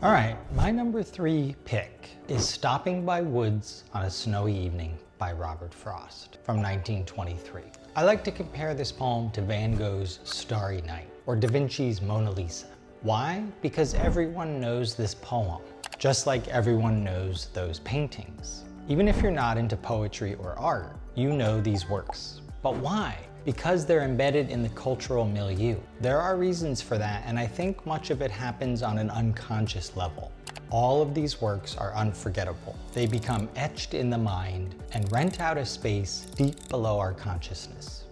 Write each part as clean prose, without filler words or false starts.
All right, my number 3 pick is Stopping by Woods on a Snowy Evening by Robert Frost from 1923. I like to compare this poem to Van Gogh's Starry Night or Da Vinci's Mona Lisa. Why? Because everyone knows this poem, just like everyone knows those paintings. Even if you're not into poetry or art, you know these works. But why? Because they're embedded in the cultural milieu. There are reasons for that, and I think much of it happens on an unconscious level. All of these works are unforgettable. They become etched in the mind and rent out a space deep below our consciousness.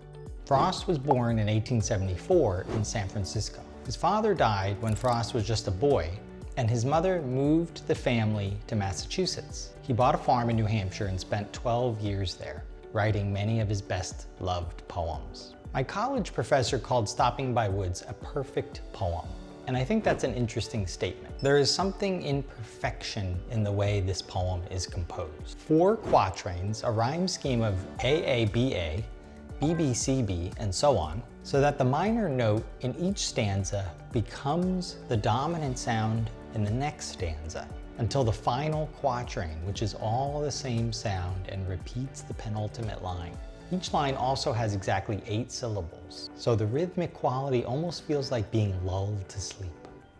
Frost was born in 1874 in San Francisco. His father died when Frost was just a boy, and his mother moved the family to Massachusetts. He bought a farm in New Hampshire and spent 12 years there, writing many of his best loved poems. My college professor called Stopping by Woods a perfect poem, and I think that's an interesting statement. There is something in perfection in the way this poem is composed. 4 quatrains, a rhyme scheme of A-A-B-A, B-B-C-B, and so on, so that the minor note in each stanza becomes the dominant sound in the next stanza, until the final quatrain, which is all the same sound and repeats the penultimate line. Each line also has exactly 8 syllables, so the rhythmic quality almost feels like being lulled to sleep.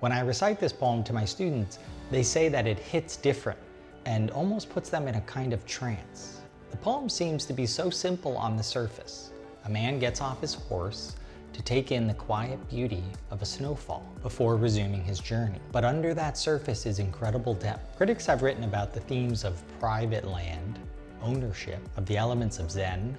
When I recite this poem to my students, they say that it hits different and almost puts them in a kind of trance. The poem seems to be so simple on the surface. A man gets off his horse to take in the quiet beauty of a snowfall before resuming his journey. But under that surface is incredible depth. Critics have written about the themes of private land, ownership, of the elements of Zen,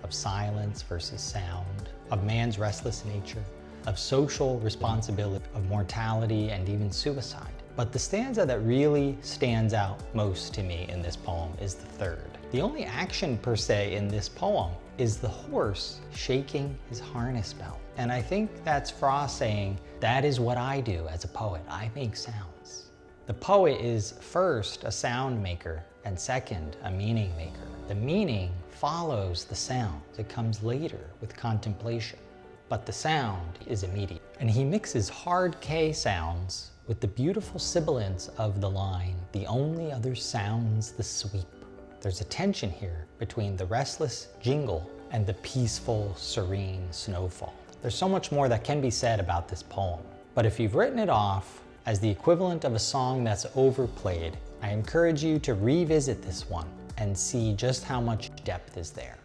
of silence versus sound, of man's restless nature, of social responsibility, of mortality, and even suicide. But the stanza that really stands out most to me in this poem is the third. The only action per se in this poem is the horse shaking his harness belt. And I think that's Frost saying, that is what I do as a poet. I make sounds. The poet is first a sound maker and second a meaning maker. The meaning follows the sound. It comes later with contemplation, but the sound is immediate. And he mixes hard K sounds with the beautiful sibilance of the line, the only other sound's the sweep. There's a tension here between the restless jingle and the peaceful, serene snowfall. There's so much more that can be said about this poem, but if you've written it off as the equivalent of a song that's overplayed, I encourage you to revisit this one and see just how much depth is there.